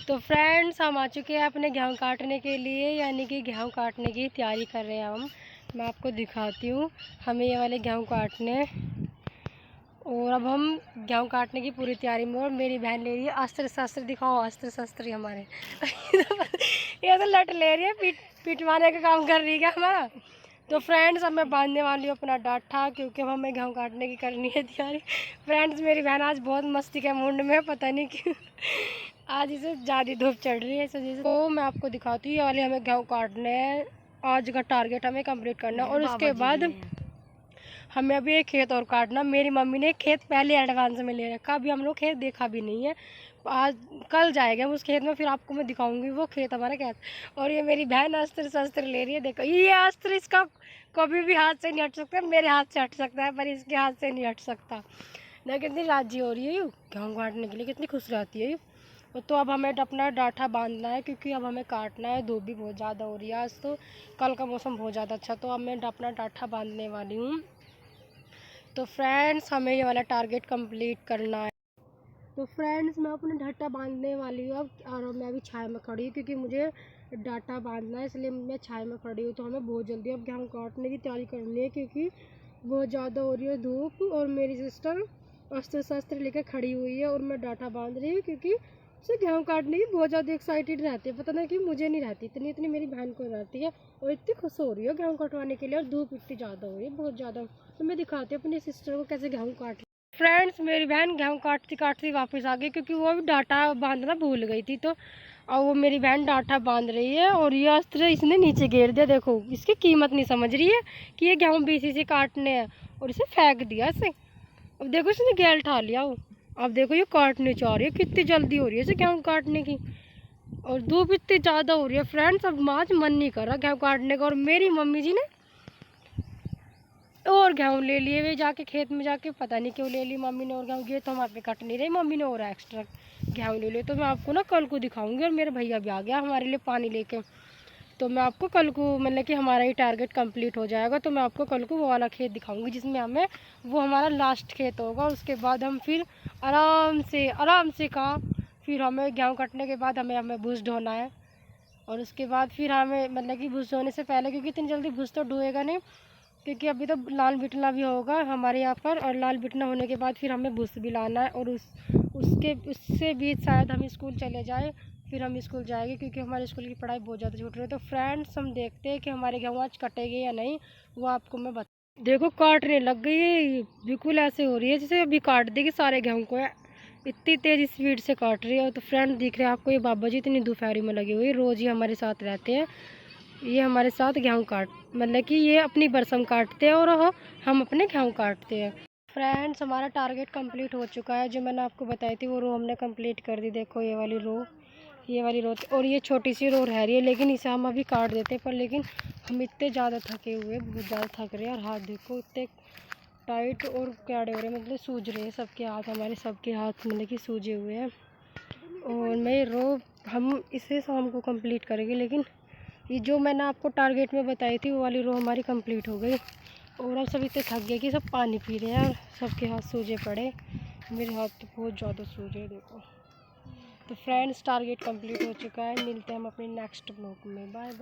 तो फ्रेंड्स हम आ चुके हैं अपने गेहूँ काटने के लिए, यानी कि गेहूँ काटने की तैयारी कर रहे हैं हम। मैं आपको दिखाती हूँ, हमें ये वाले गेहूँ काटने, और अब हम गेहूँ काटने की पूरी तैयारी में। और मेरी बहन ले रही है अस्त्र शस्त्र, दिखाओ अस्त्र शस्त्र हमारे ये तो लट ले रही है, पिटवाने का काम कर रही है हमारा। तो फ्रेंड्स अब मैं बांधने वाली हूँ अपना डाठा, क्योंकि अब हमें गेहूँ काटने की करनी है तैयारी। फ्रेंड्स मेरी बहन आज बहुत मस्ती के मूड में, पता नहीं क्यों आज इसे ज़्यादा धूप चढ़ रही है इस वजह से। तो मैं आपको दिखाती हूँ, ये वाले हमें गेहूँ काटने हैं। आज का टारगेट हमें कंप्लीट करना है, और उसके बाद हमें अभी एक खेत और काटना। मेरी मम्मी ने खेत पहले एडवांस में ले रखा, अभी हम लोग खेत देखा भी नहीं है। आज कल जाएंगे हम उस खेत में, फिर आपको मैं दिखाऊंगी वो खेत हमारा क्या है। और ये मेरी बहन अस्त्र शस्त्र ले रही है, देखो ये अस्त्र इसका कभी भी हाथ से नहीं हट सकता। मेरे हाथ से हट सकता है पर इसके हाथ से नहीं हट सकता। देखो कितनी राजी हो रही है यू गेहूँ काटने के लिए, कितनी खुश रहती है यू। तो अब हमें अपना डाठा बांधना है, क्योंकि अब हमें काटना है। धूप भी बहुत ज़्यादा हो रही है आज, तो कल का मौसम बहुत ज़्यादा अच्छा। तो अब मैं अपना डाठा बांधने वाली हूँ। तो फ्रेंड्स हमें ये वाला टारगेट कंप्लीट करना है। तो फ्रेंड्स मैं अपना डाटा बांधने वाली हूँ अब, और मैं अभी छाया में खड़ी हूँ, क्योंकि मुझे डाटा बांधना है, इसलिए मैं छाया में खड़ी हूँ। तो हमें बहुत जल्दी अब गेहूँ काटने की तैयारी करनी है, क्योंकि बहुत ज़्यादा हो रही है धूप। और मेरी सिस्टर अस्त्र शस्त्र लेकर खड़ी हुई है, और मैं डाटा बांध रही हूँ, क्योंकि उसे गेहूँ काटने की बहुत ज़्यादा एक्साइटेड रहती है। पता नहीं कि मुझे नहीं रहती इतनी, इतनी मेरी बहन को रहती है, और इतनी खुश हो रही है गेहूँ कटवाने के लिए। और धूप इतनी ज़्यादा हो रही है, बहुत ज़्यादा। तो मैं दिखाती हूँ अपनी सिस्टर को कैसे गेहूँ काट। फ्रेंड्स मेरी बहन गेहूँ काटती काटती वापस आ गई, क्योंकि वो भी डाटा बांधना भूल गई थी। तो और वो मेरी बहन डाटा बांध रही है, और ये अस्त्र इसने नीचे गिर दिया। देखो इसकी कीमत नहीं समझ रही है कि ये गेहूँ बीसी से काटने हैं, और इसे फेंक दिया इसे। अब देखो इसने गैल उठा लिया वो। अब देखो ये काटने चाह रही है, कितनी जल्दी हो रही है इसे गेहूँ काटने की। और धूप इतनी ज़्यादा हो रही है फ्रेंड्स, अब आज मन नहीं कर रहा गेहूँ काटने का। और मेरी मम्मी जी ने और गेहूँ ले लिए, वे जाके खेत में जाके, पता नहीं क्यों ले ली मम्मी ने और गेहूँ। ये तो हमारे पे कट नहीं रही, मम्मी ने और एक्स्ट्रा गेहूँ ले लिए। तो मैं आपको ना कल को दिखाऊंगी। और मेरे भैया भी आ गया हमारे लिए पानी लेके। तो मैं आपको कल को, मतलब कि हमारा ये टारगेट कंप्लीट हो जाएगा, तो मैं आपको कल को वो वाला खेत दिखाऊंगी, जिसमें हमें, वो हमारा लास्ट खेत होगा। उसके बाद हम फिर आराम से का फिर हमें गेहूँ कटने के बाद हमें भूस ढोना है। और उसके बाद फिर हमें, मतलब कि भूस ढोने से पहले, क्योंकि इतनी जल्दी भूस तो ढोएगा नहीं, क्योंकि अभी तो लाल बिटना भी होगा हमारे यहाँ पर। और लाल बिटना होने के बाद फिर हमें भूस भी लाना है, और उससे भी शायद हम स्कूल चले जाएँ। फिर हम स्कूल जाएंगे, क्योंकि हमारे स्कूल की पढ़ाई बहुत ज़्यादा छूट रही है। तो फ्रेंड्स हम देखते हैं कि हमारे गेहूँ आज कटेंगे या नहीं, वो आपको मैं बता। देखो काटने लग गई है, बिल्कुल ऐसे हो रही है जैसे अभी काट देगी सारे गेहूँ को, इतनी तेज़ स्पीड से काट रही है। तो फ्रेंड दिख रहे हैं आपको, ये बाबा जी इतनी दोपहरी में लगी हुई, रोज़ ही हमारे साथ रहते हैं। ये हमारे साथ गेहूँ काट, मतलब कि ये अपनी बरसम काटते हैं, और हम अपने गेहूँ काटते हैं। फ्रेंड्स हमारा टारगेट कंप्लीट हो चुका है, जो मैंने आपको बताई थी वो रो हमने कंप्लीट कर दी। देखो ये वाली रो, ये वाली रो, और ये छोटी सी रो रह रही है, लेकिन इसे हम अभी काट देते हैं। पर लेकिन हम इतने ज़्यादा थके हुए, बहुत ज़्यादा थक रहे हैं। और हाथ देखो इतने टाइट और कैड़े हो रहे हैं, मतलब सूज रहे हैं सबके हाथ, हमारे सबके हाथ मतलब कि सूजे हुए हैं। और मैं रो, हम इसे शाम को कंप्लीट करेंगे, लेकिन ये जो मैंने आपको टारगेट में बताई थी वो वाली रो हमारी कंप्लीट हो गई। और अब सब इतने थक गए कि सब पानी पी रहे हैं, और सबके हाथ सूजे पड़े। मेरे हाथ तो बहुत ज़्यादा सूजे, देखो। तो फ्रेंड्स टारगेट कंप्लीट हो चुका है, मिलते हैं हम अपने नेक्स्ट ब्लॉग में। Bye bye.